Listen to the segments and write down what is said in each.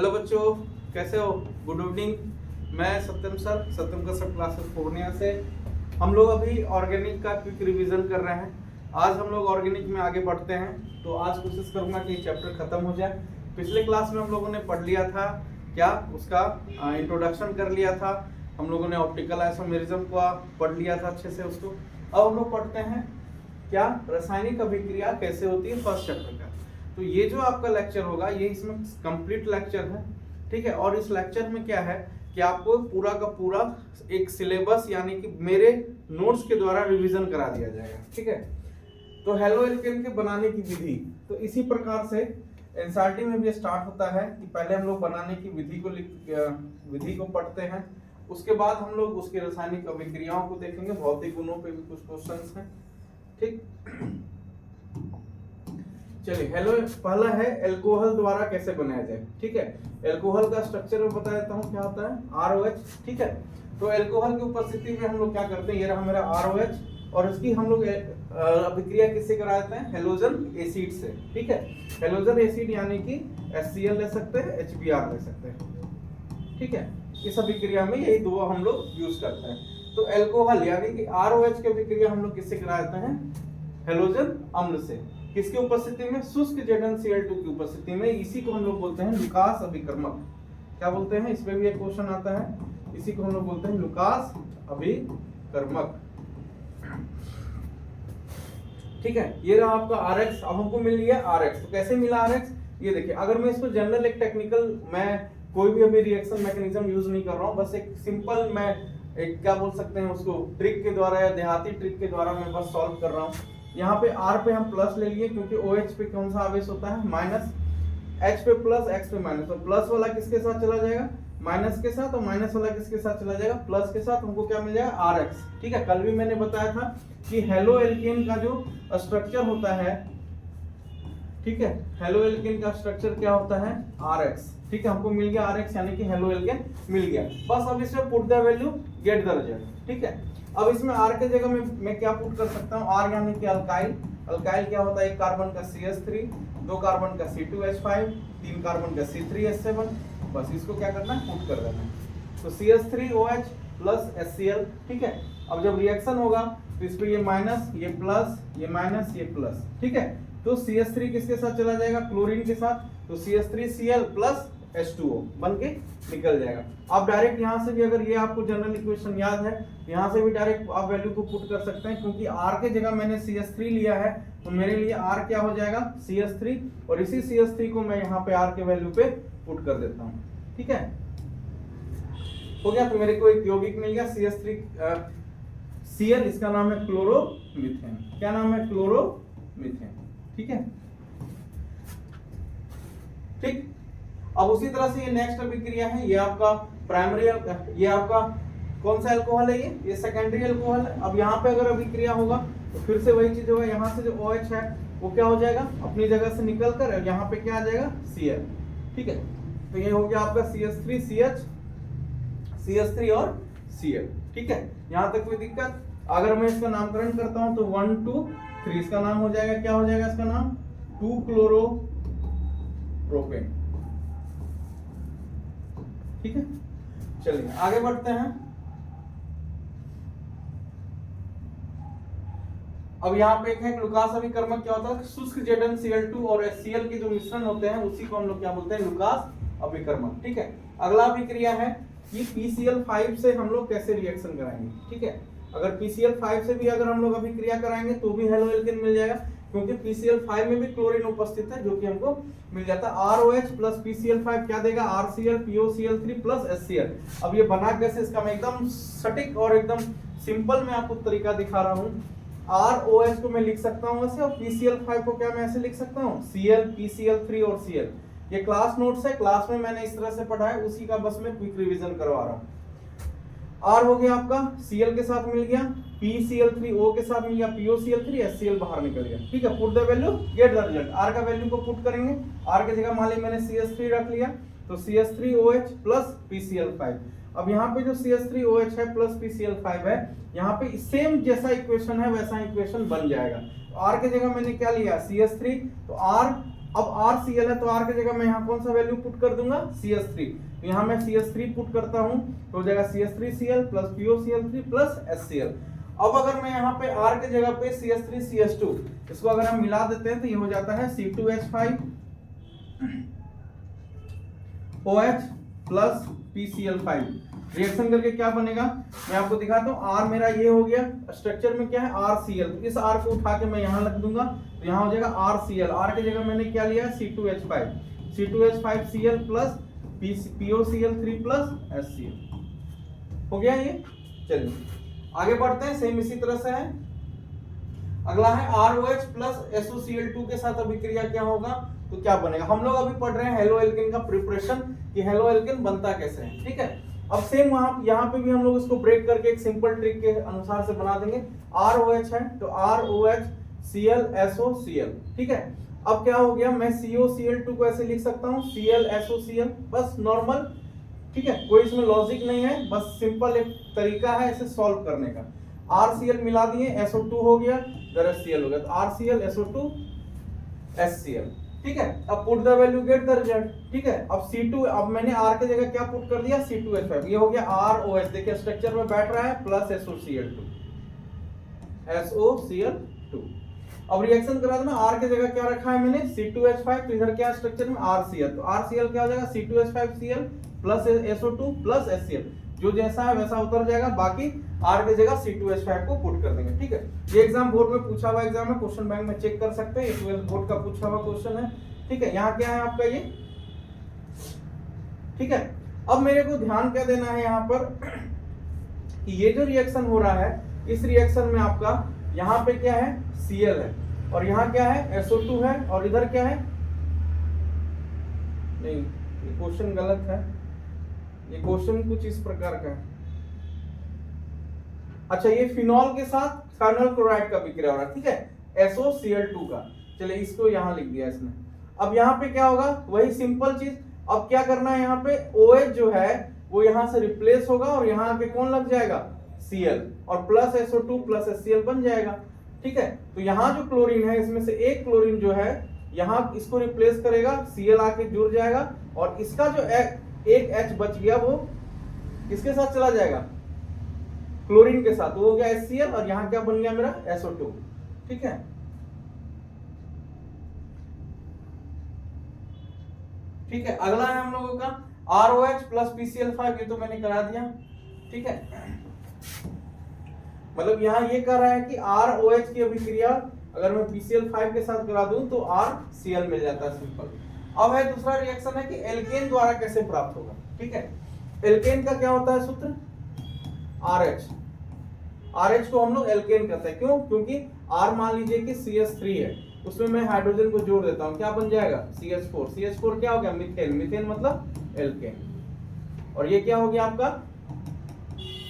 Hello बच्चों, कैसे हो? Good evening. मैं सत्यम का सर क्लासेस पूर्णिया से। हम लोग अभी ऑर्गेनिक का क्विक रिवीजन कर रहे हैं। आज हम लोग ऑर्गेनिक में आगे बढ़ते हैं, तो आज कोशिश करूंगा कि चैप्टर खत्म हो जाए। पिछले क्लास में हम लोगों ने पढ़ लिया था क्या, उसका इंट्रोडक्शन कर लिया था। हम लोगों ने ऑप्टिकल आइसोमेरिज्म को पढ़ लिया था अच्छे से उसको। अब हम लोग पढ़ते हैं क्या, रासायनिक अभिक्रिया कैसे होती है, फर्स्ट चैप्टर का। तो ये जो आपका लेक्चर होगा ये इसमें कंप्लीट लेक्चर है, ठीक है। और इस लेक्चर में क्या है कि आपको पूरा का पूरा एक सिलेबस यानी कि मेरे नोट्स के द्वारा रिवीजन करा दिया जाएगा, ठीक है। तो हेलो एल्केन के बनाने की विधि, तो इसी प्रकार से एनसीईआरटी में भी स्टार्ट होता है कि पहले हम लोग बनाने की विधि को पढ़ते हैं, उसके बाद हम लोग उसके रासायनिक अभिक्रियाओं को देखेंगे। भौतिक गुणों पे भी कुछ क्वेश्चंस हैं, ठीक। चलिए, हेलो पहला है एल्कोहल द्वारा कैसे बनाया जाए, ठीक है। एल्कोहल का स्ट्रक्चर में बता देता हूँ क्या होता है, ROH, ठीक है। तो एल्कोहल की उपस्थिति में हम लोग क्या करते हैं, ये रहा मेरा ROH, और इसकी हम लोग अभिक्रिया किससे करा देते हैं, हेलोजन एसिड से, ठीक है। हेलोजन एसिड यानी कि HCl ले सकते हैं, HBr ले सकते हैं, ठीक है। इस अभिक्रिया में यही दो हम लोग यूज करते हैं। तो एल्कोहल यानी कि ROH की अभिक्रिया हम लोग किससे करा देते हैं, हेलोजन अम्ल से। किसकी उपस्थिति में, शुष्क ZnCl2 की उपस्थिति में। इसी को हम लोग बोलते हैं लुकास अभिकर्मक। क्या बोलते हैं, इस पे भी एक क्वेश्चन आता है। इसी को हम लोग बोलते हैं लुकास अभिकर्मक, ठीक है। ये रहा आपका RX। अब हमको मिल गया RX। तो कैसे मिला RX, ये देखिए। अगर मैं इसको जनरल एक टेक्निकल, मैं कोई भी अभी रिएक्शन मैकेनिज्म यूज नहीं कर रहा हूँ, बस एक सिंपल मैं एक क्या बोल सकते हैं उसको, ट्रिक के द्वारा या देहाती ट्रिक के द्वारा मैं बस सॉल्व कर रहा हूँ। यहाँ पे R पे हम प्लस ले लिए क्योंकि OH पे कौन सा आवेश होता है, माइनस। H पे प्लस, X पे माइनस। तो प्लस वाला किसके साथ चला जाएगा, माइनस के साथ, और माइनस वाला किसके साथ चला जाएगा, प्लस के साथ। हमको क्या मिल जाएगा, RX, ठीक है। कल भी मैंने बताया था कि हेलो एल्केन का जो स्ट्रक्चर होता है, ठीक है, हेलो एल्केन का स्ट्रक्चर क्या होता है, RX, ठीक है। हमको मिल गया RX यानी कि हेलो एल्केन मिल गया। बस अब इसमें put the value, get the result, ठीक है। अब इसमें R के जगह में मैं क्या पुट कर सकता हूँ, R यानी कि अल्काइल। अल्काइल क्या होता है, एक कार्बन का CH3, दो कार्बन का C2H5, तीन कार्बन का C3H7। बस इसको क्या करना है, पुट कर देना है। तो CH3OH प्लस HCl, ठीक है। अब जब रिएक्शन होगा तो इस पे ये माइनस, ये प्लस, ये माइनस, ये प्लस, ठीक है। तो CH3 किसके साथ चला जाएगा, क्लोरीन के साथ। तो CH3Cl प्लस H2O बन के निकल जाएगा। आप डायरेक्ट यहाँ से भी, अगर ये आपको जनरल इक्वेशन याद है, यहाँ से भी डायरेक्ट आप वैल्यू को पुट कर सकते हैं, क्योंकि R के जगह मैंने CH3 लिया है, तो मेरे लिए R क्या हो जाएगा, CH3, और इसी CH3 को मैं यहाँ पे R के वैल्यू पे पुट कर देता हूँ, ठीक है। हो गया। तो मेरे को एक यौगिक मिल गया CH3 Cl, इसका नाम है क्लोरोमीथेन। क्या नाम है, क्लोरोमीथेन, ठीक है, ठीक। अब उसी तरह से ये नेक्स्ट अभिक्रिया है, ये आपका प्राइमरी, ये आपका कौन सा अल्कोहल है, ये सेकेंडरी अल्कोहल है। अब यहाँ पे अगर अभिक्रिया होगा तो फिर से वही चीज होगा, यहाँ से जो OH है वो क्या हो जाएगा, अपनी जगह से निकल कर यहाँ पे क्या आ जाएगा, Cl, ठीक है। तो ये हो गया आपका CH3CH, CH3 और Cl, ठीक है। यहाँ तक कोई दिक्कत? अगर मैं इसका नामकरण करता हूं तो 1 2 3 इसका नाम हो जाएगा, क्या हो जाएगा इसका नाम, 2 क्लोरोप्रोपेन, ठीक है। चलिए आगे बढ़ते हैं। अब यहाँ पे एक है लुकास अभिकर्मक। क्या होता है, शुष्क ZnCl2 और HCl के जो मिश्रण होते हैं उसी को हम लोग क्या बोलते हैं, लुकास अभिकर्मक, ठीक है। अगला अभिक्रिया है कि PCl5 से हम लोग कैसे रिएक्शन कराएंगे, ठीक है। अगर PCl5 से भी अगर हम लोग अभिक्रिया कराएंगे तो भी हेलो एल्केन मिल जाएगा, क्योंकि PCl5 में भी क्लोरीन उपस्थित है, जो कि हमको मिल जाता है। ROH प्लस PCl5 क्या देगा, RCl POCl3 प्लस HCl। अब ये बना कैसे, इसका मैं एकदम सटीक और एकदम सिंपल मैं आपको तरीका दिखा रहा हूँ। ROH को मैं लिख सकता हूँ ऐसे, और PCl5 को क्या मैं ऐसे लिख सकता हूँ, Cl PCl3 और Cl। ये क्लास नोट्स है, क्लास में मैंने इस तरह से पढ़ा है, उसी का बस मैं क्विक रिवीजन करवा रहा हूँ। R हो गया आपका, Cl के साथ मिल गया, PCl3O के साथ मिल गया, POCl3, HCl बाहर निकल गया, ठीक है। Put the value, get the result. R का वैल्यू को पुट करेंगे, R के जगह मान ली मैंने CH3 रख लिया, तो CH3OH प्लस PCl5। अब यहाँ पे जो CH3OH है प्लस PCl5 है, यहाँ पे सेम जैसा इक्वेशन है वैसा इक्वेशन बन जाएगा। तो R के जगह मैंने क्या लिया, CH3, तो R अब RCl है तो R की जगह मैं यहाँ कौन सा वैल्यू पुट कर दूंगा, CH3। तो यहाँ मैं CH3 पुट करता हूँ तो हो जाएगा CH3Cl plus POCl3 plus HCl। अब अगर मैं यहाँ पे R की जगह पे CH3CH2 इसको अगर हम मिला देते हैं तो ये हो जाता है C2H5 OH plus PCl5। Reaction करके क्या बनेगा मैं आपको दिखाता हूँ। R मेरा ये हो गया, स्ट्रक्चर में क्या है RCl, तो इस R को उठा के मैं यहाँ रख दूंगा तो यहाँ हो जाएगा RCl। R की जगह मैंने क्या लिया C2H5, C2H5Cl plus POCl3 plus HCl। हो गया ये। चलिए आगे बढ़ते हैं, सेम इसी तरह से है। अगला है ROH प्लस SOCl2 के साथ अभिक्रिया क्या होगा, तो क्या बनेगा। हम लोग अभी पढ़ रहे हैं हेलो एल्केन का प्रिपरेशन कि हेलो एल्केन बनता कैसे है, ठीक है। अब सेम वहां यहाँ पे भी हम लोग इसको ब्रेक करके एक सिंपल ट्रिक के अनुसार से बना देंगे। ROH है तो ROH Cl SOCl, ठीक है। अब क्या हो गया, मैं COCl2 को ऐसे लिख सकता हूँ Cl SOCl, बस नॉर्मल, ठीक है, कोई इसमें लॉजिक नहीं है, बस सिंपल एक तरीका है इसे सॉल्व करने का। RCl मिला दिए, SO2 हो गया, इधर HCl हो गया, तो RCl SO2 HCl, ठीक है। अब put the value get the result, ठीक है। अब C2, अब मैंने R की जगह क्या पुट कर दिया C2H5, ये हो गया ROH, देखिए स्ट्रक्चर में बैठ रहा है प्लस SOCl2। अब रिएक्शन करा देना, R की जगह क्या रखा है मैंने C2H5, तो इधर क्या स्ट्रक्चर में RCl, तो RCl क्या हो जाएगा C2H5Cl plus SO2 plus HCl, जो जैसा है वैसा उतर जाएगा, बाकी R की जगह C2H5 को पुट कर देंगे, ठीक है। ये एग्जाम बोर्ड में पूछा हुआ एग्जाम है, क्वेश्चन बैंक में चेक कर सकते हैं, ये 12th बोर्ड का पूछा हुआ क्वेश्चन है, ठीक है। यहाँ क्या है आपका ये, ठीक है। अब मेरे को ध्यान क्या देना है यहाँ पर कि ये जो रिएक्शन हो रहा है, इस रिएक्शन में आपका यहाँ पे क्या है Cl है और यहाँ क्या है SO2 है और इधर क्या है, नहीं ये क्वेश्चन गलत है, ये क्वेश्चन कुछ इस प्रकार का है। अच्छा, ये फिनॉल के साथ कार्बोनिल क्लोराइड का विक्रिया हो रहा है, ठीक है, SOCl2 का। चलिए इसको यहां लिख दिया इसने। अब यहाँ पे क्या होगा, वही सिंपल चीज। अब क्या करना है, यहाँ पे OH जो है वो यहां से रिप्लेस होगा और यहाँ आके कौन लग जाएगा Cl, और प्लस SO2 प्लस HCl बन जाएगा, ठीक है। तो यहाँ जो क्लोरीन है इसमें से एक क्लोरीन जो है यहाँ इसको रिप्लेस करेगा, Cl आके जुड़ जाएगा और इसका जो एक H बच गया वो किसके साथ चला जाएगा, क्लोरीन के साथ, वो हो गया HCl और यहाँ क्या बन गया मेरा SO2, ठीक है। ठीक है, अगला है हम लोगों का ROH प्लस PCl5, ये तो मैंने करा दिया, ठीक है। मतलब यहाँ ये कह रहा है कि ROH की अभिक्रिया अगर मैं PCl5 के साथ करा दूं तो RCl मिल जाता है, सिंपल। अब है दूसरा रिएक्शन है कि एल्केन द्वारा कैसे प्राप्त होगा, ठीक है। एल्केन का क्या होता है सूत्र, RH को हम लोग एल्केन कहते हैं, क्यों, क्योंकि R मान लीजिए कि CH3 है, उसमें मैं हाइड्रोजन को जोड़ देता हूं, क्या बन जाएगा CH4, CH4 क्या हो गया मीथेन, मीथेन मतलब एल्केन, और ये क्या हो गया आपका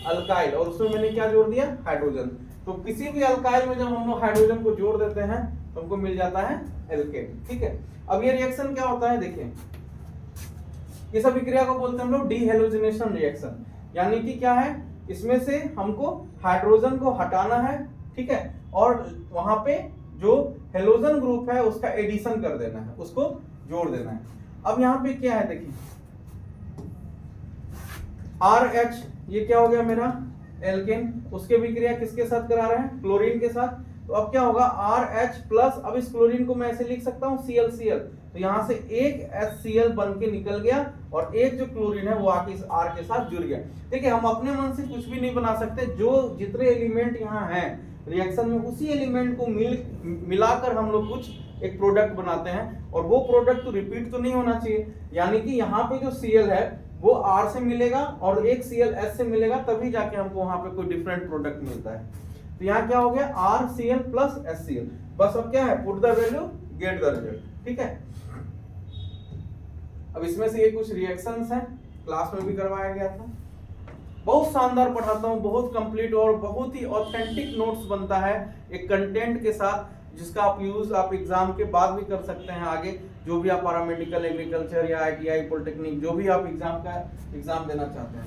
अल्काइल, और उसमें मैंने क्या जोड़ दिया हाइड्रोजन। तो किसी भी अल्काइल में जब हम लोग हाइड्रोजन को जोड़ देते हैं तो हमको मिल जाता है एल्केन, ठीक है। अब ये रिएक्शन क्या होता है, देखिए इस अभिक्रिया को बोलते हैं हम लोग डीहेलोजिनेशन रिएक्शन, यानी कि क्या है, इसमें से हमको हाइड्रोजन को हटाना है, ठीक है, और वहां पे जो हेलोजन ग्रुप है उसका एडिशन कर देना है, उसको जोड़ देना है। अब यहाँ पे क्या है, देखिए RH ये क्या हो गया मेरा एल्केन, उसके विक्रिया किसके साथ करा रहे हैं, क्लोरीन के साथ। तो अब क्या होगा RH प्लस, अब इस क्लोरीन को मैं ऐसे लिख सकता हूँ ClCl, तो यहाँ से एक HCl बन के निकल गया और एक जो क्लोरीन है वो आके इस R के साथ जुड़ गया। देखिए हम अपने मन से कुछ भी नहीं बना सकते, जो जितने एलिमेंट यहाँ हैं रिएक्शन में उसी एलिमेंट को मिलाकर हम लोग कुछ एक प्रोडक्ट बनाते हैं, और वो प्रोडक्ट तो रिपीट तो नहीं होना चाहिए, यानी कि यहाँ पे जो Cl है वो R से मिलेगा और एक Cl H से मिलेगा, तभी जाके हमको वहां पे कोई डिफरेंट प्रोडक्ट मिलता है। तो यहाँ क्या हो गया RCl प्लस HCl, बस अब क्या है put the value get the result, ठीक है। अब इसमें से ये कुछ रिएक्शंस हैं, क्लास में भी करवाया गया था, बहुत शानदार पढ़ाता हूँ, बहुत कंप्लीट और बहुत ही ऑथेंटिक नोट्स बनता है एक कंटेंट के साथ, जिसका आप यूज आप एग्जाम के बाद भी कर सकते हैं आगे, जो भी आप पैरामेडिकल, एग्रीकल्चर या ITI, पॉलिटेक्निक, जो भी आप एग्जाम देना चाहते हैं।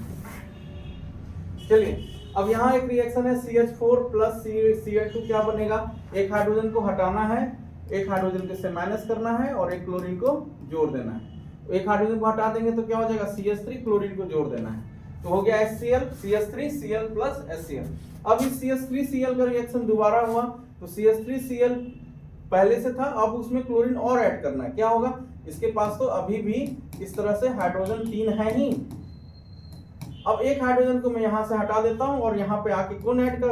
चलिए अब यहाँ एक रिएक्शन है CH4 प्लस Cl2, क्या बनेगा, एक हाइड्रोजन को हटाना है एक हाइड्रोजन को से माइनस करना है और एक क्लोरीन को जोड़ देना है। एक हाइड्रोजन को हटा देंगे तो क्या हो जाएगा, CH3, क्लोरीन को जोड़ देना है, तो हो गया HCl, CH3Cl प्लस HCl। अब इस CH3Cl का रिएक्शन दोबारा हुआ तो CH3Cl पहले से था, अब उसमें क्लोरीन और ऐड करना है, क्या होगा, इसके पास तो अभी भी इस तरह से हाइड्रोजन 3 है ही। अब एक हाइड्रोजन को मैं यहां से हटा देता हूं और यहां पे आके कौन ऐड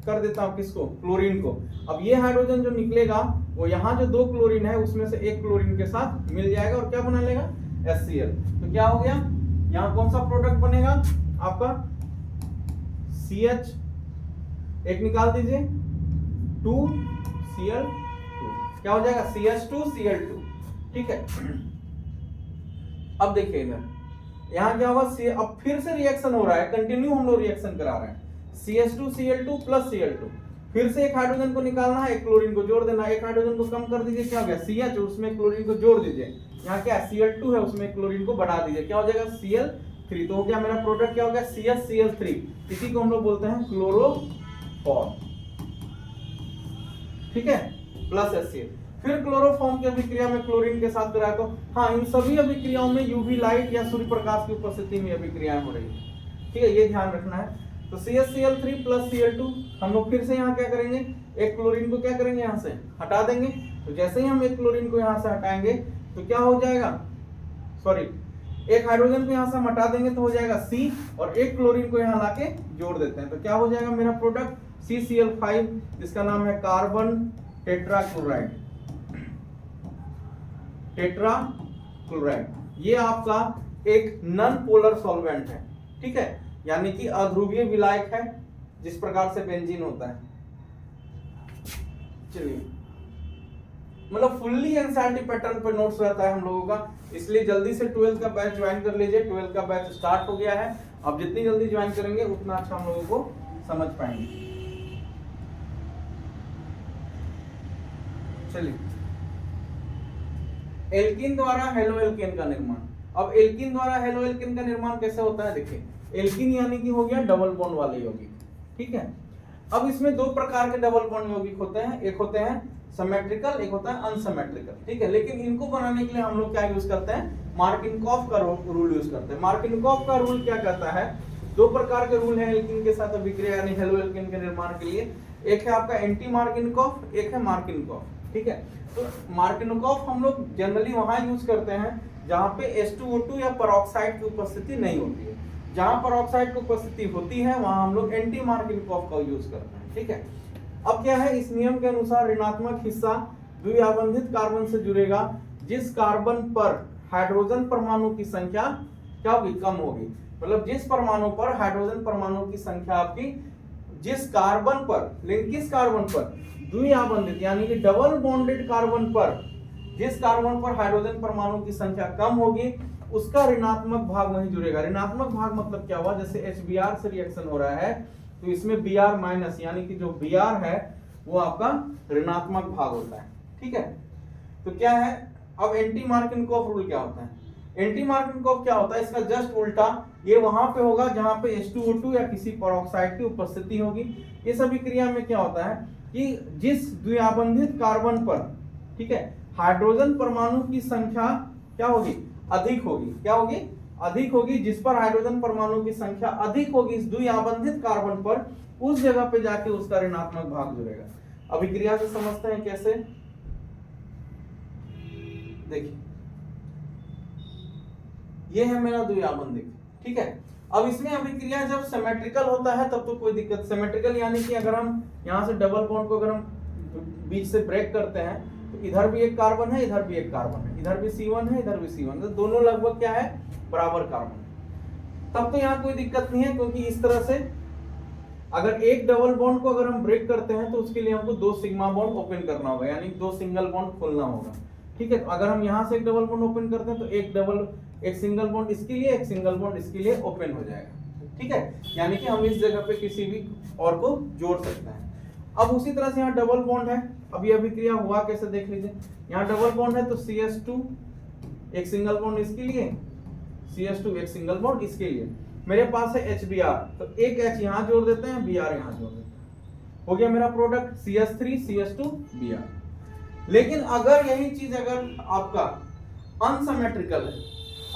कर देता हूं, किसको, क्लोरीन को। अब ये हाइड्रोजन जो निकलेगा वो यहाँ जो 2 क्लोरीन है उसमें से एक क्लोरीन के साथ मिल जाएगा और क्या बना लेगा, HCl। तो क्या हो गया, यहाँ कौन सा प्रोडक्ट बनेगा आपका, CH एक निकाल दीजिए, 2Cl2, क्या हो जाएगा, CH2Cl2, ठीक है। अब देखिए इधर यहाँ क्या होगा, अब फिर से रिएक्शन हो रहा है, कंटिन्यू हम लोग रिएक्शन करा रहे हैं, CH2Cl2 प्लस Cl2, फिर से एक हाइड्रोजन को निकालना है, एक क्लोरीन को जोड़ देना है, एक हाइड्रोजन को कम कर दीजिए, क्या हो गया, CH, उसमें क्लोरीन को जोड़ दीजिए, यहाँ क्या Cl2 है उसमें क्लोरीन को बढ़ा दीजिए, क्या हो जाएगा, Cl3, तो हो गया मेरा प्रोडक्ट, क्या हो गया, CHCl3, इसी को हम लोग बोलते हैं क्लोरोफॉर्म, ठीक है, प्लस HCl। फिर क्लोरोफॉर्म की अभिक्रिया में क्लोरीन के साथ कराया, तो हाँ इन सभी अभिक्रियाओं में यूवी लाइट या सूर्य प्रकाश की उपस्थिति में अभिक्रियाएं हो रही है, ठीक है, ये ध्यान रखना है। तो CHCl3 प्लस Cl2, हम लोग फिर से यहाँ क्या करेंगे, एक क्लोरीन को क्या करेंगे, यहाँ से हटा देंगे, तो जैसे ही हम एक क्लोरीन को यहाँ से हटाएंगे तो क्या हो जाएगा, सॉरी, एक हाइड्रोजन को यहाँ से हम हटा देंगे तो हो जाएगा C, और एक क्लोरीन को यहाँ लाके जोड़ देते हैं तो क्या हो जाएगा मेरा प्रोडक्ट CCl5, जिसका नाम है कार्बन टेट्राक्लोराइड, टेट्राक्लोराइड। ये आपका एक नॉन पोलर सॉल्वेंट है, ठीक है, यानी कि अध्रुवीय विलायक है, जिस प्रकार से बेंजीन होता है। चलिए, मतलब फुल्ली एनसीईआरटी पैटर्न पर नोट्स रहता है हम लोगों का, इसलिए जल्दी से 12th का बैच ज्वाइन कर लीजिए। 12th का बैच स्टार्ट हो गया है, अब जितनी जल्दी ज्वाइन करेंगे उतना अच्छा हम लोगों को समझ पाएंगे। चलिए, एल्कीन द्वारा हेलो एल्केन का निर्माण। अब एल्कीन द्वारा हेलो एल्केन का निर्माण कैसे होता है, देखिए, एल्कीन यानी कि हो गया डबल बॉन्ड वाले यौगिक, ठीक है। अब इसमें 2 प्रकार के डबल बॉन्ड यौगिक होते हैं, एक होते हैं सिमेट्रिकल, एक होता है अनसिमेट्रिकल, ठीक है। लेकिन इनको बनाने के लिए हम लोग क्या यूज करते हैं, मार्किनकॉफ का रूल यूज करते हैं। मार्किनकॉफ का रूल क्या कहता है, 2 प्रकार के रूल हैं एल्कीन के साथ अभिक्रिया यानी हेलो एल्केन के निर्माण के लिए, एक है आपका एंटी मार्किनकॉफ, एक है मार्किनकॉफ, ठीक है। तो मार्किनकॉफ हम लोग जनरली वहां यूज करते हैं जहां पे H2O2 या पेरोक्साइड की उपस्थिति नहीं होती है। जहां पेरोक्साइड की उपस्थिति होती है वहां हम लोग एंटी मार्किनकॉफ का यूज करते हैं, ठीक है। अब क्या है, इस नियम के अनुसार ऋणात्मक हिस्सा द्विआबंधित कार्बन से जुड़ेगा जिस कार्बन पर हाइड्रोजन परमाणु की संख्या क्या होगी, कम होगी। मतलब जिस परमाणु पर हाइड्रोजन परमाणु की संख्या आपकी, जिस कार्बन पर, लेकिन किस कार्बन पर, द्विआबंधित यानी कि डबल बॉन्डेड कार्बन पर, जिस कार्बन पर हाइड्रोजन परमाणु की संख्या कम होगी उसका ऋणात्मक भाग वहीं जुड़ेगा। ऋणात्मक भाग मतलब क्या हुआ, जैसे HBr से रिएक्शन हो रहा है तो इसमें Br माइनस यानी कि जो Br है वो आपका ऋणात्मक भाग होता है, ठीक है। तो क्या है, अब एंटी मार्किनकॉफ रूल क्या होता है, एंटी मार्किनकॉफ क्या होता है, इसका जस्ट उल्टा, ये वहां पे होगा जहां पे H2O2 या किसी पेरोक्साइड की उपस्थिति होगी। इस अभिक्रिया में क्या होता है कि जिस द्विआबंधित कार्बन पर, ठीक है, हाइड्रोजन परमाणु की संख्या क्या होगी, अधिक होगी, क्या होगी, अधिक होगी, जिस पर हाइड्रोजन परमाणु की संख्या अधिक होगी इस द्विआबंधित कार्बन पर, उस जगह पे जाके उसका ऋणात्मक भाग जुड़ेगा। अभिक्रिया से समझते हैं कैसे, देखिए, ये है मेरा द्विआबंधित, ठीक है। अब इसमें अभिक्रिया जब सिमेट्रिकल होता है तब तो कोई दिक्कत, सिमेट्रिकल यानी कि अगर हम यहां से डबल बॉन्ड को अगर हम बीच से ब्रेक करते हैं तो इधर भी एक कार्बन है, इधर भी एक कार्बन है, इधर भी C1 है, इधर भी C1, तो दोनों लगभग क्या है, बराबर कार्बन है, तब तो यहाँ कोई दिक्कत नहीं है। क्योंकि इस तरह से अगर एक डबल बॉन्ड को अगर हम ब्रेक करते हैं तो उसके लिए हमको 2 सिग्मा बॉन्ड ओपन करना होगा, यानी 2 सिंगल बॉन्ड खोलना होगा, ठीक है। तो अगर हम यहाँ से एक डबल बॉन्ड ओपन करते हैं तो एक सिंगल बॉन्ड इसके लिए, एक सिंगल बॉन्ड इसके लिए ओपन हो जाएगा, ठीक है। यानी कि हम इस जगह पे किसी भी और को जोड़ सकते हैं। अब उसी तरह से यहाँ डबल बॉन्ड है, अब ये अभिक्रिया हुआ कैसे देख लीजिए, यहाँ डबल बॉन्ड है तो CH2 एक सिंगल बॉन्ड इसके लिए, CH2 एक सिंगल बॉन्ड इसके लिए, मेरे पास है HBr, तो एक H यहाँ जोड़ देते हैं, Br यहाँ जोड़ देते हैं, हो गया मेरा प्रोडक्ट CH3 CH2 Br। लेकिन अगर यही चीज अगर आपका अनसिमेट्रिकल है,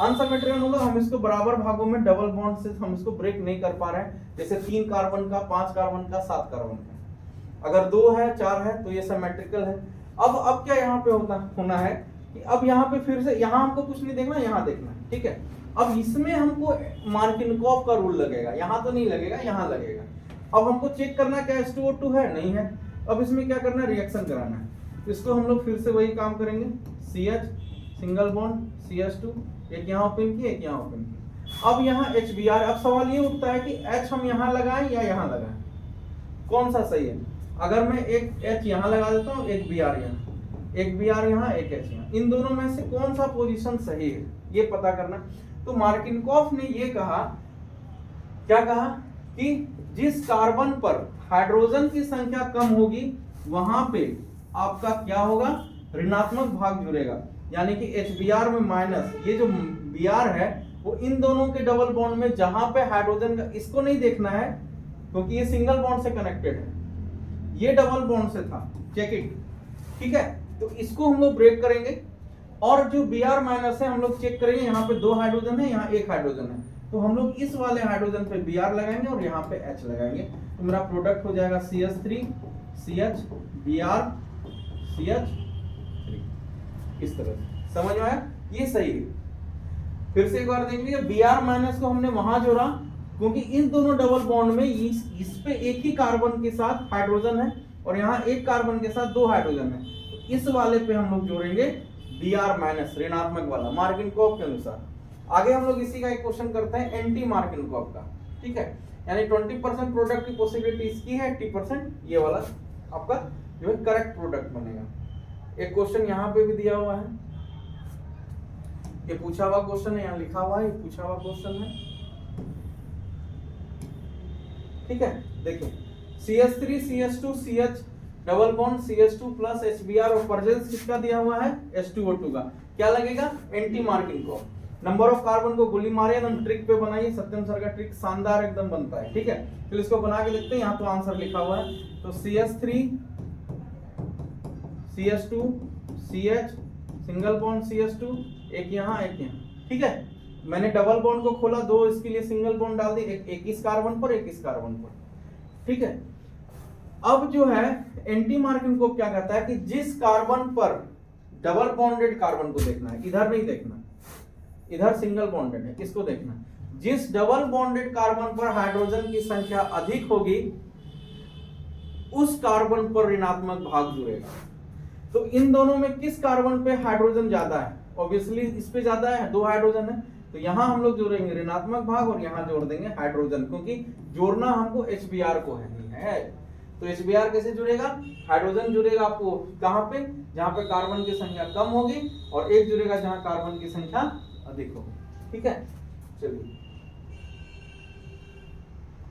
अनसिमेट्रिकल मतलब हम इसको बराबर भागों में डबल बॉन्ड से हम इसको ब्रेक नहीं कर पा रहे हैं, जैसे 3 कार्बन का, 5 कार्बन का, 7 कार्बन का, अगर 2 है 4 है तो ये सिमेट्रिकल है। अब क्या यहाँ पे होना है कि अब यहाँ पे फिर से यहाँ हमको कुछ नहीं देखना, यहाँ देखना है, ठीक है। अब इसमें हमको मार्किनकॉफ का रूल लगेगा, यहाँ तो नहीं लगेगा, यहाँ लगेगा। अब हमको चेक करना क्या H2O2 है, नहीं है। अब इसमें क्या करना है, रिएक्शन कराना है। इसको हम लोग फिर से वही काम करेंगे, CH सिंगल बॉन्ड CH2, एक यहाँ ओपन किए, एक यहाँ ओपन किए। अब यहाँ HBr। अब सवाल ये उठता है कि H हम यहाँ लगाएं या यहाँ लगाएं, कौन सा सही है। अगर मैं एक H यहाँ लगा देता हूँ, एक Br यहाँ, एक Br यहाँ, एक H यहाँ, इन दोनों में से कौन सा पोजीशन सही है ये पता करना। तो मार्किनकॉफ ने ये कहा, क्या कहा कि जिस कार्बन पर हाइड्रोजन की संख्या कम होगी वहां पे आपका क्या होगा, ऋणात्मक भाग जुड़ेगा, यानी कि HBr में माइनस, ये जो Br है वो इन दोनों के डबल बॉन्ड में जहां पे हाइड्रोजन का, इसको नहीं देखना है क्योंकि ये सिंगल बॉन्ड से कनेक्टेड है, ये डबल बॉन्ड से था, चेक इट, ठीक है। तो इसको हम लोग ब्रेक करेंगे और जो Br माइनस है हम लोग चेक करेंगे, यहाँ पे 2 हाइड्रोजन है, यहाँ 1 हाइड्रोजन है, तो हम लोग इस वाले हाइड्रोजन पे Br लगाएंगे और यहाँ पे H लगाएंगे, तो मेरा प्रोडक्ट हो जाएगा CH3 CH Br CH3, इस तरह से। समझ में आया, ये सही है। फिर से एक बार देख लीजिए, Br माइनस को हमने वहां जोड़ा क्योंकि इन दोनों डबल बॉन्ड में इस पे एक ही कार्बन के साथ हाइड्रोजन है और यहाँ एक कार्बन के साथ 2 हाइड्रोजन है, तो इस वाले पे हम लोग जोड़ेंगे Br माइनस, ऋणात्मक वाला, मार्किनकॉफ के अनुसार। आगे हम लोग इसी का एक क्वेश्चन करते हैं एंटी मार्किनकॉफ का, ठीक है। यानी 20% प्रोडक्ट की पॉसिबिलिटी इसकी है, 80% ये वाला आपका जो है करेक्ट प्रोडक्ट बनेगा। एक क्वेश्चन यहाँ पे भी दिया हुआ है, ये पूछा हुआ क्वेश्चन है, यहाँ लिखा हुआ है, ये पूछा हुआ क्वेश्चन है, ठीक है। देखिए CH3 CH2 CH double bond CH2 plus HBr और प्रेजेंस किसका दिया हुआ है, H2O2 का, क्या लगेगा, एंटी मार्किनकॉफ। नंबर ऑफ कार्बन को गोली मारे, एकदम ट्रिक पे बनाइए, सत्यम सर का ट्रिक शानदार एकदम बनता है, ठीक है। फिर इसको बना के देखते हैं, यहाँ तो आंसर लिखा हुआ है, तो CH3 CH2 CH single bond CH2, एक यहाँ एक यहाँ, ठीक है। मैंने डबल बॉन्ड को खोला, 2 इसके लिए सिंगल बॉन्ड डाल दी, एक इस कार्बन पर, एक इस कार्बन पर, ठीक है। अब जो है एंटी मार्किनकॉफ क्या कहता है कि जिस कार्बन पर डबल बॉन्डेड कार्बन को देखना है, इधर नहीं देखना, इधर सिंगल बॉन्डेड है, इसको देखना, जिस डबल बॉन्डेड कार्बन पर हाइड्रोजन की संख्या अधिक होगी उस कार्बन पर ऋणात्मक भाग जुड़ेगा। तो इन दोनों में किस कार्बन पे हाइड्रोजन ज्यादा है, ऑब्वियसली इस पे ज्यादा है, 2 हाइड्रोजन है, तो यहां हम लोग जोड़ेंगे ऋणात्मक भाग और यहां जोड़ देंगे हाइड्रोजन, क्योंकि जोड़ना हमको HBr को है। तो HBr कैसे जुड़ेगा, हाइड्रोजन जुड़ेगा आपको कहां पे, जहां पे कार्बन की संख्या कम होगी, और एक जुड़ेगा जहां कार्बन की संख्या अधिक होगी, ठीक है। चलिए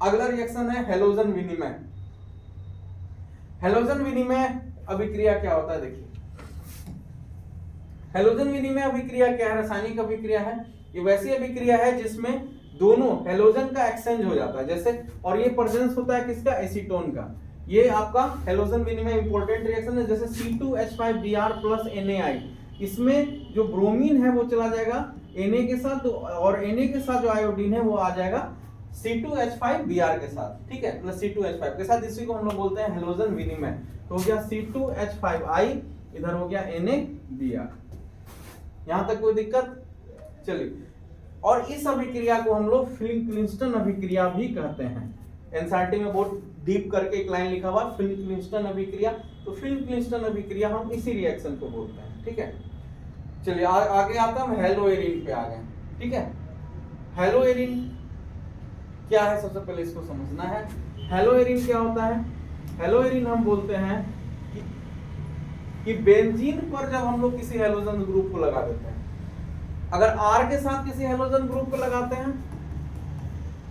अगला रिएक्शन है हैलोजन विनिमय। हैलोजन विनिमय अभिक्रिया क्या होता है, देखिए हैलोजन विनिमय अभिक्रिया क्या है, रासायनिक अभिक्रिया है। ये वैसी अभिक्रिया है जिसमें दोनों हैलोजन का एक्सचेंज हो जाता है, जैसे, और ये प्रेजेंस होता है किसका, एसीटोन का। ये आपका हैलोजन विनिमय इंपॉर्टेंट रिएक्शन है, जैसे C2H5Br प्लस NaI, इसमें जो ब्रोमीन है वो चला जाएगा Na के साथ, और Na के साथ जो आयोडीन है वो आ जाएगा C2H5Br के साथ, ठीक है, प्लस C2H5 के साथ, इसी को हम लोग बोलते हैं हैलोजन विनिमय। तो हो गया C2H5I, इधर हो गया NaBr। यहां तक कोई दिक्कत, चलिए। और इस अभिक्रिया को हम लोग फिलिप-क्लिंस्टन अभिक्रिया भी कहते हैं। एनसीईआरटी में बहुत डीप करके एक लाइन लिखा हुआ फिलिप-क्लिंस्टन अभिक्रिया, तो फिलिप-क्लिंस्टन अभिक्रिया हम इसी रिएक्शन को बोलते हैं, ठीक है। चलिए आगे आता हम हेलोएरिन पे आ गए, ठीक है। हेलोएरिन क्या है, सबसे पहले इसको समझना है। हेलोएरिन क्या होता है, हेलोएरिन हम बोलते हैं कि बेंजीन पर जब हम लोग किसी हैलोजन ग्रुप को लगा देते हैं, अगर R के साथ किसी हैलोजन ग्रुप को लगाते हैं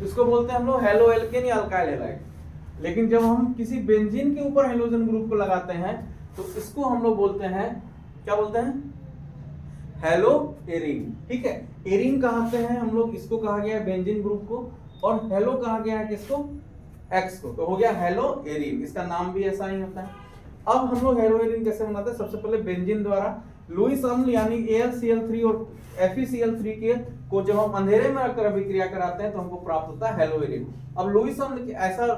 इसको बोलते हैं हम लोग हेलो एल्केन या अल्काइल हैलाइड। लेकिन जब हम किसी बेंजीन के ऊपर हैलोजन ग्रुप को लगाते हैं तो इसको हम लोग बोलते हैं, क्या बोलते हैं, हेलो एरिन, ठीक है। एरिन कहते हैं हम लोग, इसको कहा गया है बेंजीन ग्रुप को, और हेलो कहा गया है किसको, एक्स को, तो हो गया हेलो एरिन, इसका नाम भी ऐसा ही होता है। अब हम लोग हेलोवेरिन कैसे बनाते हैं? सबसे पहले बेंजीन द्वारा लुईस अम्ल यानी AlCl3 और FeCl3 के को जब हम अंधेरे में रखकर अभिक्रिया कराते हैं तो हमको प्राप्त होता है हेलोवेरिन। अब लुईस अम्ल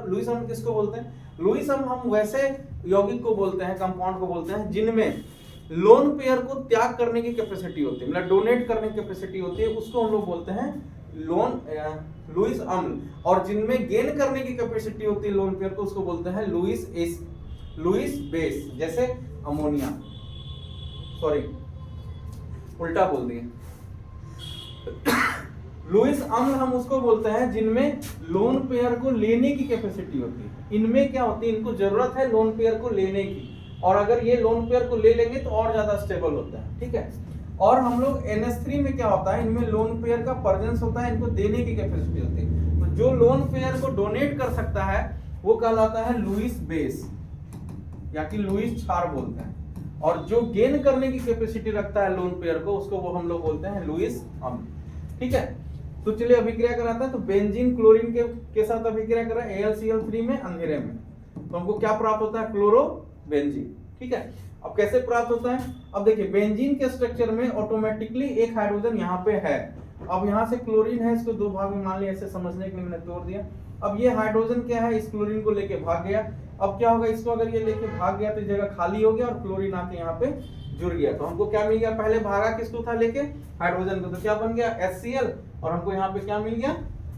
लुईस अम्ल किसको बोलते हैं? लुईस अम्ल हम वैसे यौगिक को बोलते हैं, कंपाउंड को बोलते हैं जिनमें लोन पेयर को त्याग करने की कैपेसिटी होती है, मतलब डोनेट करने की कैपेसिटी होती है, उसको हम लोग बोलते हैं लुईस अम्ल। और जिनमें गेन करने की कैपेसिटी होती है लोन पेयर को, उसको बोलते हैं लुईस बेस। जैसे अमोनिया, सॉरी उल्टा बोल दिए। लुईस अम्ल हम उसको बोलते हैं जिनमें लोन पेयर को लेने की कैपेसिटी होती है। इनमें क्या होती है? इनको जरूरत है लोन पेयर को लेने की, और अगर ये लोन पेयर को ले लेंगे तो और ज्यादा स्टेबल होता है, ठीक है। और हम लोग NH3 में क्या होता है? इनमें लोन पेयर का प्रेजेंस होता है, इनको देने की कैपेसिटी होती है। तो जो लोन पेयर को डोनेट कर सकता है वो कहलाता है लुईस बेस या कि लुईस क्षार बोलते हैं, और जो गेन करने की कैपेसिटी रखता है लोन पेयर को, उसको वो हम लोग बोलते हैं लुईस अम्ल, ठीक है। तो चलिए अभिक्रिया कराते हैं। तो बेंजीन क्लोरीन के साथ अभिक्रिया कर रहा है AlCl3 में अंधेरे में, तो हमको क्या प्राप्त होता है? क्लोरोबेंजीन, ठीक है। अब कैसे प्राप्त होता है? अब देखिए बेंजीन के स्ट्रक्चर में ऑटोमेटिकली एक हाइड्रोजन यहाँ पे है। अब यहाँ से क्लोरीन है, इसको दो भाग में मान लिया, ऐसे समझने के लिए मैंने तोड़ दिया। अब ये हाइड्रोजन क्या है? इस क्लोरीन को लेके भाग गया। अब क्या होगा? इसको अगर ये लेके भाग गया तो जगह खाली हो गया और क्लोरीन आके यहाँ पे जुड़ गया। तो हमको क्या मिल गया? पहले भागा किसको था लेके? हाइड्रोजन को, तो क्या बन गया? HCl, और हमको यहाँ पे क्या मिल गया?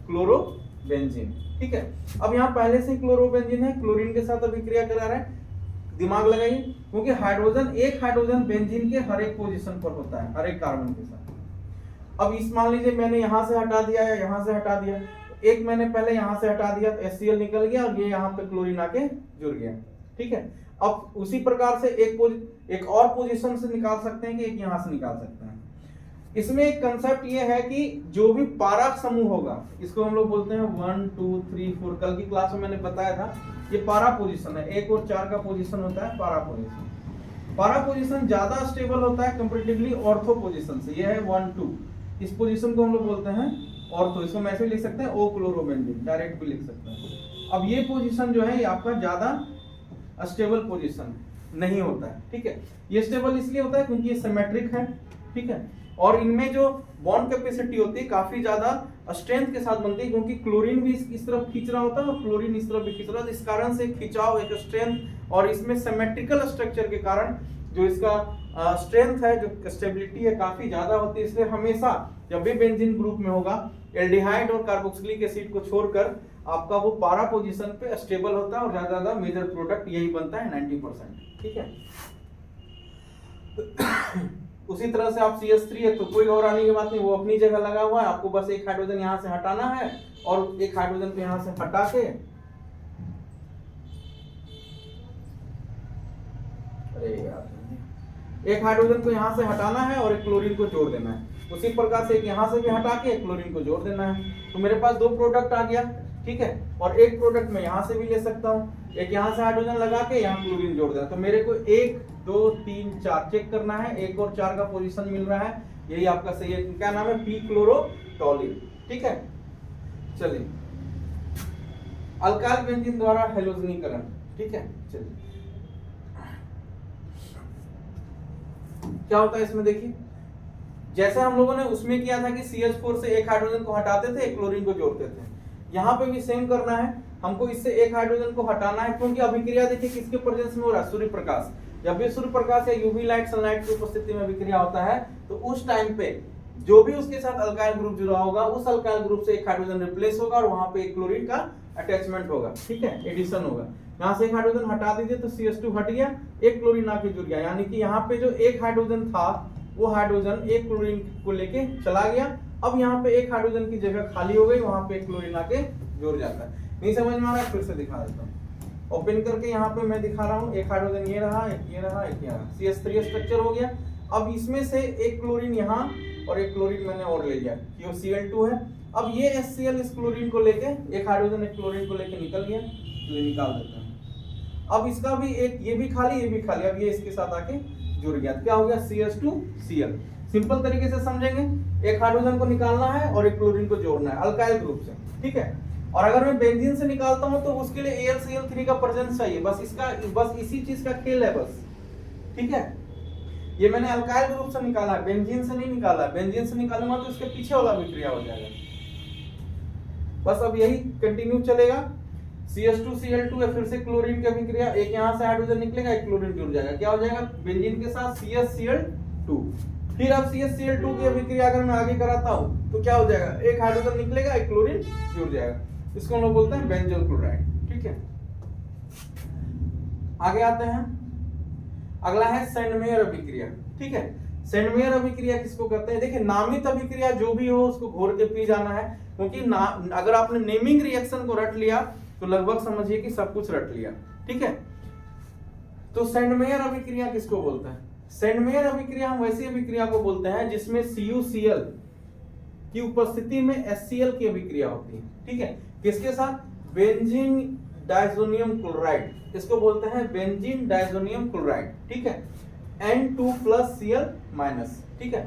क्लोरोबेंजीन, ठीक है। अब यहाँ पहले से क्लोरोबेंजीन है, क्लोरीन के साथ अभिक्रिया करा रहा है। दिमाग लगाइए, क्योंकि एक हाइड्रोजन बेंजीन के हर एक पोजीशन पर होता है, हर एक कार्बन के साथ। अब इस मान लीजिए मैंने यहाँ से हटा दिया या यहाँ से हटा दिया, एक मैंने पहले यहाँ से हटा दिया तो HCl निकल गया और ये यहाँ पे क्लोरीन आके जुड़ गया, ठीक है। अब उसी प्रकार से एक और पोजीशन से निकाल सकते हैं कि एक यहाँ से निकाल सकते हैं। इसमें एक कंसेप्ट ये है कि जो भी पारा समूह होगा, इसको हम लोग बोलते हैं 1 2 3 4। कल की क्लास में मैंने बताया था ये पारा पोजीशन है, 1 और 4 का पोजीशन होता है पारा पोजीशन। पारा पोजीशन ज्यादा स्टेबल होता है कंपैरेटिवली ऑर्थो पोजीशन से। ये है 1 2, इस पोजीशन को हम लोग बोलते हैं ऑर्थो। इसको मैं ऐसे लिख सकते हैं O क्लोरोबेंजीन, डायरेक्ट भी लिख सकते हैं। अब ये पोजीशन जो है ये आपका ज्यादा स्टेबल पोजीशन नहीं होता है, ठीक है। ये स्टेबल इसलिए होता है क्योंकि ये सिमेट्रिक है, ठीक है। और इनमें जो बॉन्ड कैपेसिटी होती है काफी ज्यादा स्ट्रेंथ के साथ बनती है, क्योंकि क्लोरीन भी इस तरफ खींच रहा होता है और क्लोरीन इस तरफ भी खींच रहा है। इस कारण से खिंचाव, एक स्ट्रेंथ, और इसमें सिमेट्रिकल स्ट्रक्चर के कारण जो इसका स्ट्रेंथ है, जो स्टेबिलिटी है, काफी ज्यादा होती है। इसलिए हमेशा जब भी बेंजीन ग्रुप में होगा, एल्डिहाइड और कार्बोक्सिलिक एसिड को छोड़कर आपका वो पारा पोजीशन पे स्टेबल होता है, और ज्यादा मेजर प्रोडक्ट यही बनता है 90%, ठीक है। उसी तरह से आप CH3 है तो कोई घबराने की बात नहीं, वो अपनी जगह लगा हुआ है। आपको बस एक हाइड्रोजन यहाँ से हटाना है और एक हाइड्रोजन को यहाँ से हटा के, अरे यार, एक हाइड्रोजन को यहाँ से हटाना है और एक क्लोरीन को जोड़ देना है। उसी प्रकार से एक यहाँ से भी हटा के एक क्लोरीन को जोड़ देना है। तो मेरे पास दो प्रोडक्ट आ गया, ठीक है। और एक प्रोडक्ट मैं यहाँ से भी ले सकता हूँ, एक यहाँ से हाइड्रोजन लगा के यहाँ क्लोरीन जोड़ देना। तो मेरे को 1 2 3 4 चेक करना है, 1 और 4 का पोजीशन मिल रहा है, यही आपका सही है। क्या नाम है? पी क्लोरोटोलिन, ठीक है। चलिए, अल्काइल बेंजीन द्वारा हेलोजनीकरण, ठीक है। चलिए, क्या होता है इसमें देखिए, जैसे हम लोगों ने उसमें किया था कि CH4 से एक हाइड्रोजन को हटाते थे, एक क्लोरीन को जोड़ते थे, यहाँ पे भी सेम करना है। हमको इससे एक हाइड्रोजन को हटाना है, क्योंकि अभिक्रिया देखिए किसके प्रेजेंस में हो रहा है? सूर्य प्रकाश। जब भी सूर्य प्रकाश या यूवी लाइट, सनलाइट की उपस्थिति में अभिक्रिया होता है, तो उस टाइम पे जो भी उसके साथ अल्काइल ग्रुप जुड़ा होगा, उस अल्काइल ग्रुप से एक हाइड्रोजन रिप्लेस होगा और वहां पे एक क्लोरीन का अटैचमेंट होगा, ठीक है, एडिशन होगा। यहाँ से एक हाइड्रोजन हटा दीजिए तो CH2 हट गया, एक क्लोरीन आके जुड़ गया, यानी कि यहाँ पे जो एक हाइड्रोजन था वो हाइड्रोजन एक क्लोरीन को लेके चला गया। अब यहाँ पे एक हाइड्रोजन की जगह खाली हो गई, वहां पे एक क्लोरीन आके जुड़ जाता है। नहीं समझ में आ रहा है? फिर से दिखा देता हूँ। ओपन करके यहाँ पे मैं दिखा रहा हूँ, एक हाइड्रोजन ये रहा, एक ये रहा, एक ये रहा, CH3 स्ट्रक्चर हो गया। अब इसमें से एक क्लोरीन यहाँ और एक क्लोरीन मैंने और ले लिया, ये Cl2 है। अब ये HCl इस क्लोरीन को लेके, एक हाइड्रोजन एक क्लोरीन को लेके निकल गया, तो निकाल देते हैं। अब इसका भी एक, ये भी खाली, ये भी खाली, अब ये इसके साथ आके जुड़ गया, क्या हो गया? CH2Cl। सिंपल तरीके से समझेंगे, एक हाइड्रोजन को निकालना है और एक क्लोरीन को जोड़ना है अल्काइल ग्रुप से, ठीक है। और अगर मैं बेंजीन से निकालता हूं तो उसके लिए AlCl3 का प्रेजेंस चाहिए, बस इसी चीज का खेल है बस, ठीक है। ये मैंने अल्काइल ग्रुप से निकाला है, बेंजीन से नहीं निकाला है। बेंजीन से निकालूंगा तो इसके पीछे वाला विक्रिया हो जाएगा। बस अब यही कंटिन्यू चलेगा। CH2Cl2 है, फिर से क्लोरीन का विक्रिया, एक यहाँ से हाइड्रोजन निकलेगा, एक क्लोरीन जुड़ जाएगा, क्या हो जाएगा बेंजीन के साथ CH2। फिर अब CH2 की विक्रिया अगर मैं आगे कराता हूँ तो क्या हो जाएगा, एक हाइड्रोजन निकलेगा, एक क्लोरीन जुड़ जाएगा, इसको हम लोग बोलते हैं बेंजोल क्लोराइड, ठीक है। आगे आते हैं, अगला है सेंडमेयर अभिक्रिया, ठीक है। सेंडमेयर अभिक्रिया किसको कहते हैं, देखिए नामित अभिक्रिया जो भी हो उसको घोर के पी जाना है, क्योंकि अगर आपने नेमिंग रिएक्शन को रट लिया तो लगभग समझिए कि सब कुछ रट लिया, ठीक है। तो सेंडमेयर अभिक्रिया किसको बोलते हैं, सेंडमेयर अभिक्रिया हम वैसी अभिक्रिया को बोलते हैं जिसमें CuCl की उपस्थिति में HCl की अभिक्रिया होती है, ठीक है। किसके साथ, बेंजीन डाइजोनियम क्लोराइड, इसको बोलते हैं बेंजीन डाइजोनियम क्लोराइड, ठीक है। N2+Cl-, ठीक है,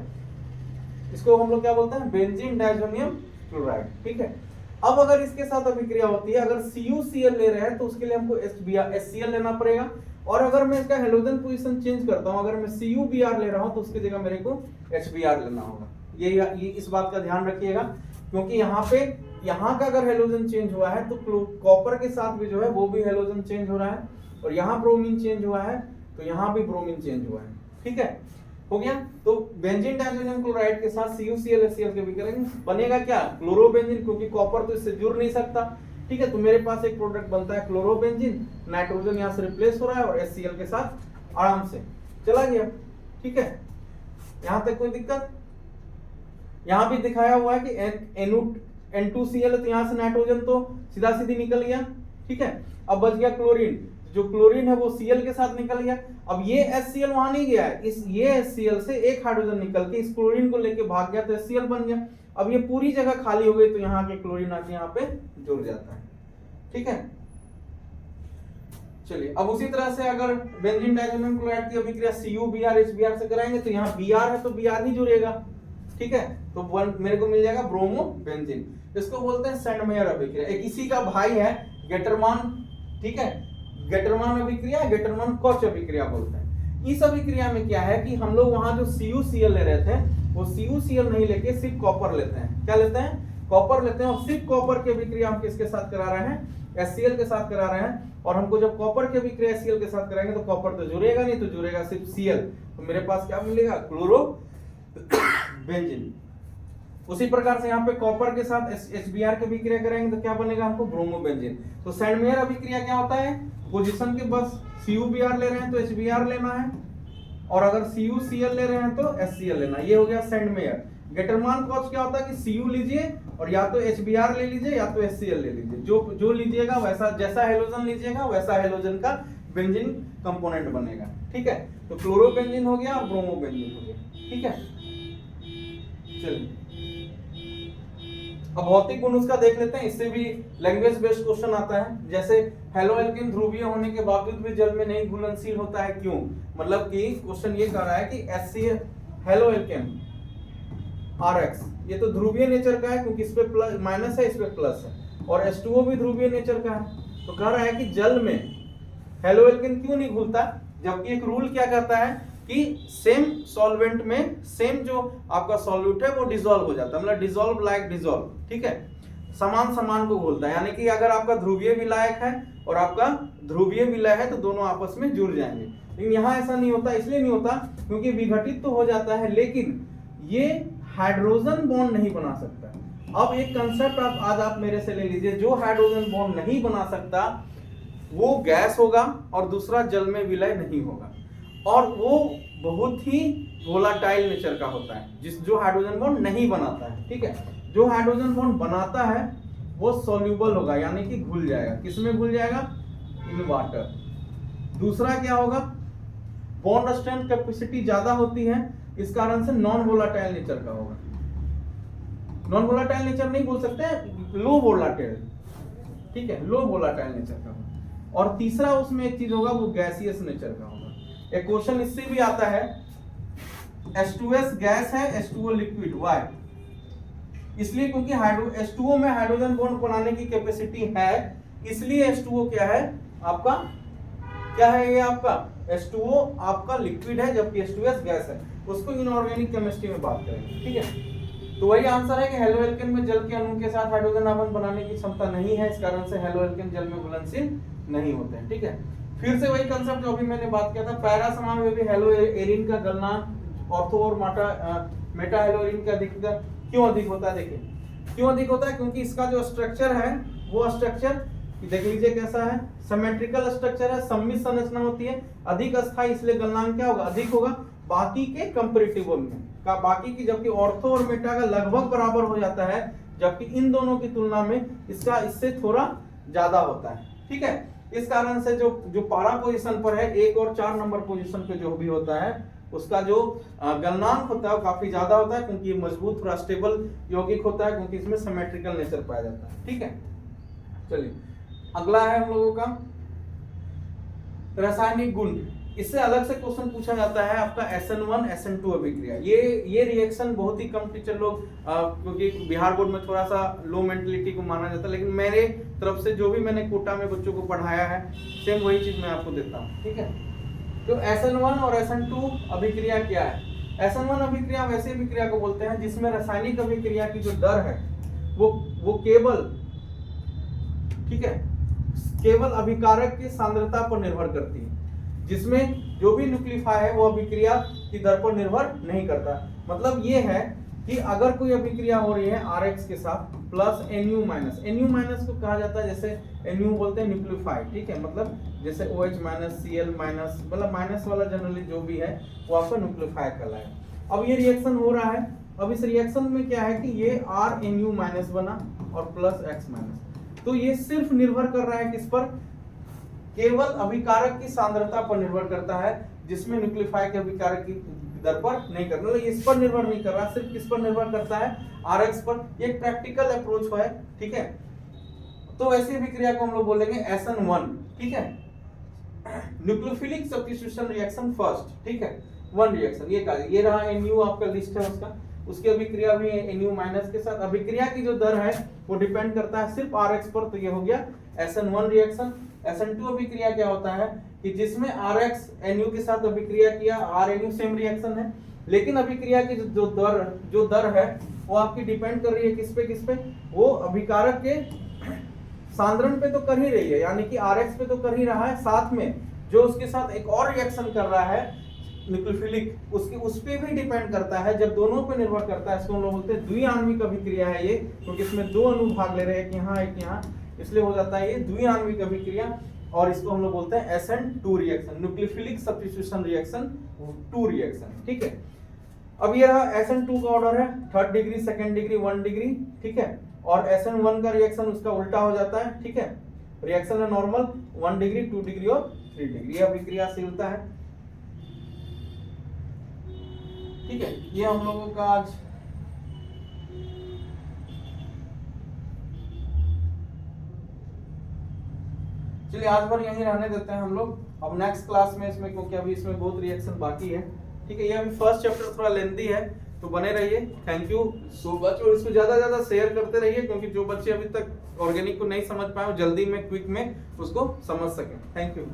इसको हम लोग क्या बोलते हैं, बेंजीन डाइजोनियम क्लोराइड, ठीक है। अब अगर इसके साथ अभिक्रिया होती है, अगर CuCl ले रहे हैं तो उसके लिए हमको HCl लेना पड़ेगा, और अगर मैं इसका हेलोजन पोजीशन चेंज करता हूं, अगर मैं CuBr ले रहा हूं तो उसकी जगह मेरे को HBr लेना होगा। ये इस बात का ध्यान रखिएगा, क्योंकि यहाँ का अगर हेलोजन चेंज हुआ है तो कॉपर के साथ भी जो है वो भी हेलोजन चेंज हो रहा है, और यहाँ ब्रोमीन चेंज हुआ है तो यहाँ भी ब्रोमीन चेंज हुआ है, ठीक है, हो गया। तो बेंजीन डाइजोनियम क्लोराइड के साथ CuCl HCl के भी करेंगे, बनेगा क्या, क्लोरोबेंजीन, क्योंकि कॉपर तो इससे जुड़ नहीं सकता, ठीक है। तो मेरे पास एक प्रोडक्ट बनता है क्लोरोबेंजीन, नाइट्रोजन यहाँ से रिप्लेस हो रहा है और HCl के साथ आराम से चला गया, ठीक है। यहाँ तक कोई दिक्कत, यहाँ भी दिखाया हुआ है कि N2Cl, तो यहाँ से नाइट्रोजन तो सीधा सीधी निकल गया, ठीक है। अब बच गया क्लोरीन, जो क्लोरीन है वो Cl के साथ निकल गया। अब ये HCl वहां नहीं गया है, ये HCl से एक हाइड्रोजन निकल के इस क्लोरीन को लेके भाग गया तो HCl बन गया। अब ये पूरी जगह खाली हो गई तो यहाँ के क्लोरीन आके यहाँ पे जुड़ जाता है, ठीक है। चलिए, अब उसी तरह से अगर बेंजीन डाइजोनियम क्लोराइड की अभिक्रिया CuBr HBr से कराएंगे तो यहाँ Br है तो Br नहीं जुड़ेगा, ठीक है। तो मेरे को मिल जाएगा ब्रोमो बेंजीन, इसको बोलते हैं सेंडमेयर अभिक्रिया। एक इसी का भाई है गेटरमान, ठीक है, गेटरमान अभिक्रिया, गेटरमान कोच अभिक्रिया बोलते हैं। इस अभिक्रिया में क्या है कि हम लोग वहां जो CuCl ले रहे थे वो CuCl नहीं लेके सिर्फ कॉपर लेते हैं, क्या लेते हैं, कॉपर लेते हैं, और सिर्फ कॉपर की अभिक्रिया हम किसके साथ करा रहे हैं, HCl के साथ करा रहे हैं। और हमको जब कॉपर की अभिक्रिया HCl के साथ कराएंगे तो कॉपर तो जुड़ेगा नहीं, तो जुड़ेगा सिर्फ Cl, तो मेरे पास क्या मिलेगा, क्लोरो बेंजीन। उसी प्रकार से यहाँ पे कॉपर के साथ HBr की अभिक्रिया करेंगे तो क्या बनेगा, हमको ब्रोमो बेंजीन। तो सेंडमेयर अभिक्रिया क्या होता है, पोजीशन के बस CuBr ले रहे हैं तो HBr लेना है, और अगर CuCl ले रहे हैं तो HCl लेना, ये हो गया सेंडमेयर। गेटरमान कोच क्या होता है कि Cu लीजिए और या तो HBr ले लीजिए या तो HCl ले लीजिए, जो लीजिएगा वैसा, जैसा हेलोजन लीजिएगा वैसा हेलोजन का बेंजीन कंपोनेंट बनेगा, ठीक है। तो क्लोरोबेंजीन हो गया और ब्रोमो बेंजीन हो गया, ठीक है। चलिए, अब भौतिक गुण उसका देख लेते हैं, इससे भी लैंग्वेज बेस्ड क्वेश्चन आता है। जैसे हेलो एल्केन ध्रुवीय होने के बावजूद भी जल में नहीं घुलनशील होता है, क्यों, मतलब कि क्वेश्चन ये कह रहा है कि HCl हेलो एल्केन RX ये तो ध्रुवीय नेचर का है, क्योंकि इस पे प्लस माइनस है, इस पे प्लस है, और H2O भी ध्रुवीय नेचर का है। तो कह रहा है कि जल में हेलो एल्केन क्यों नहीं घुलता, जबकि एक रूल क्या कहता है कि सेम सॉल्वेंट में सेम जो आपका सॉल्यूट है वो डिसॉल्व हो जाता है, मतलब डिसॉल्व लाइक डिसॉल्व, ठीक है, समान समान को घोलता है। यानी कि अगर आपका ध्रुवीय विलायक है और आपका ध्रुवीय विलय है तो दोनों आपस में जुड़ जाएंगे, लेकिन यहाँ ऐसा नहीं होता। इसलिए नहीं होता क्योंकि विघटित तो हो जाता है, लेकिन ये हाइड्रोजन बॉन्ड नहीं बना सकता। अब एक कंसेप्ट आज आप मेरे से ले लीजिए, जो हाइड्रोजन बॉन्ड नहीं बना सकता वो गैस होगा और दूसरा जल में विलय नहीं होगा, और वो बहुत ही वोलाटाइल नेचर का होता है, जो हाइड्रोजन बॉन्ड नहीं बनाता है, ठीक है। जो हाइड्रोजन बॉन्ड बनाता है वो सॉल्यूबल होगा, यानी कि घुल जाएगा। किसमें घुल जाएगा, इन वाटर। दूसरा क्या होगा, बॉन्ड स्ट्रेंथ कैपेसिटी ज्यादा होती है, इस कारण से नॉन वोलाटाइल नेचर का होगा। नॉन वोलाटाइल नेचर नहीं बोल सकते, लो वोलाटाइल, ठीक है, लो वोलाटाइल नेचर का होगा। और तीसरा उसमें एक चीज होगा, वो गैसियस नेचर का होगा। एक क्वेश्चन इससे भी आता है, H2S गैस है, H2O लिक्विड, वाई, इसलिए क्योंकि H2O में हाइड्रोजन बॉन्ड बनाने की कैपेसिटी है, इसलिए H2O क्या है आपका, क्या है ये आपका H2O आपका लिक्विड है, जबकि H2S गैस है। उसको इनऑर्गेनिक केमिस्ट्री में बात करेंगे, ठीक है। तो वही आंसर है कि हेलोएल्केन में जल के अणु के साथ हाइड्रोजन आबंध बनाने की क्षमता नहीं है, इस कारण से हेलोएल्केन जल में घुलनशील नहीं होते हैं, ठीक है। फिर से वही कंसेप्ट जो अभी मैंने बात किया था, पैरा समाज में भी हेलोएरिन का गलनांक ऑर्थो और मेटा हेलोएरिन का अधिक क्यों अधिक होता है, देखिए क्यों अधिक होता है, क्योंकि इसका जो स्ट्रक्चर है वो स्ट्रक्चर देख लीजिए कैसा है, सिमेट्रिकल स्ट्रक्चर है, सममित संरचना होती है, अधिक अस्थायी, इसलिए गलनांक क्या होगा, अधिक होगा बाकी के कंपैरेटिव में का, बाकी की, जबकि ऑर्थो और मेटा का लगभग बराबर हो जाता है, जबकि इन दोनों की तुलना में इसका इससे थोड़ा ज्यादा होता है, ठीक है। इस कारण से जो पारा पोजीशन पर है, 1 और 4 नंबर पोजीशन पे जो भी होता है उसका जो गलनांक होता है वो काफी ज्यादा होता है, क्योंकि ये मजबूत थोड़ा स्टेबल यौगिक होता है, क्योंकि इसमें सिमेट्रिकल नेचर पाया जाता है, ठीक है। चलिए अगला है हम लोगों का रासायनिक गुण। इससे अलग से क्वेश्चन पूछा जाता है आपका SN1 SN2 अभिक्रिया। ये रिएक्शन बहुत ही कम टीचर लोग, क्योंकि बिहार बोर्ड में थोड़ा सा लो मेंटलिटी को माना जाता है, लेकिन मेरे तरफ से जो भी मैंने कोटा में बच्चों को पढ़ाया है सेम वही चीज मैं आपको देता हूँ, ठीक है। तो SN1 और SN2 अभिक्रिया क्या है? SN1 अभिक्रिया वैसे अभिक्रिया को बोलते हैं जिसमें रासायनिक अभिक्रिया की जो दर है वो केवल, ठीक है, केवल अभिकारक की सांद्रता पर निर्भर करती है, जिसमें जो भी न्यूक्लिफाई है वो अभिक्रिया की दर पर निर्भर नहीं करता। मतलब ये है कि अगर कोई अभिक्रिया हो रही है RX के साथ प्लस NU- को कहा जाता है, जैसे NU बोलते हैं न्यूक्लिफाई, ठीक है, मतलब जैसे OH- Cl-, मतलब माइनस वाला जनरली जो भी है वो आपका न्यूक्लिफाई कहलाएगा। अब ये रिएक्शन हो रहा है, अब इस रिएक्शन में क्या है कि ये RNU- बना और प्लस X-, तो ये सिर्फ निर्भर कर रहा है किस पर, केवल अभिकारक की सांद्रता पर निर्भर करता है, जिसमें न्यूक्लिफाई के अभिकारक की दर पर नहीं करना, मतलब इस पर निर्भर नहीं कर रहा, सिर्फ किस पर निर्भर करता है, RX पर। ये एक प्रैक्टिकल अप्रोच है, ठीक है। तो ऐसी अभिक्रिया को हम लोग बोलेंगे SN1, ठीक है, न्यूक्लियोफिलिक सब्स्टिट्यूशन रिएक्शन फर्स्ट, ठीक है, 1 रिएक्शन। ये रहा NU आपका लिस्ट है उसका, उसकी अभिक्रिया भी NU- के साथ। अभिक्रिया की जो दर है वो डिपेंड करता है सिर्फ RX पर, तो ये हो गया SN1 रिएक्शन। SN2 अभिक्रिया क्या होता है कि जिसमें RX NU के साथ अभिक्रिया किया, RNU सेम रिएक्शन है, लेकिन अभिक्रिया की जो दर है वो आपकी डिपेंड कर रही है किस पे, वो अभिकारक के सांद्रण पे तो कर ही रही है, यानी कि RX पे तो कर ही रहा है, साथ में जो उसके साथ एक और रिएक्शन कर रहा है न्यूक्लियोफिलिक, उस पे भी डिपेंड करता है। जब दोनों पे निर्भर करता है, इसको हम लोग बोलते हैं द्विआण्विक अभिक्रिया है ये, क्योंकि इसमें 2 अणु भाग ले रहे हैं, एक यहाँ एक यहाँ, इसलिए हो जाता है ये द्विआण्विक अभिक्रिया। और इसको हम लोग बोलते हैं SN2 reaction, nucleophilic substitution reaction 2 reaction, ठीक है। अब ये रहा SN2 का ऑर्डर है 3rd degree, 2nd degree, 1 degree, ठीक है, और SN1 का रिएक्शन उसका उल्टा हो जाता है, ठीक है। रिएक्शन है नॉर्मल, 1 डिग्री, 2 डिग्री और 3 डिग्री, ये अभिक्रियाशीलता है, ठीक है। ये हम लोगों का आज चलिए आज भर यहीं रहने देते हैं हम लोग, अब नेक्स्ट क्लास में इसमें, क्योंकि अभी इसमें बहुत रिएक्शन बाकी है, ठीक है। ये अभी फर्स्ट चैप्टर थोड़ा लेंथी है, तो बने रहिए। थैंक यू सो मच, और इसको ज्यादा शेयर करते रहिए, क्योंकि जो बच्चे अभी तक ऑर्गेनिक को नहीं समझ पाए जल्दी में, क्विक में उसको समझ सकें। Thank you.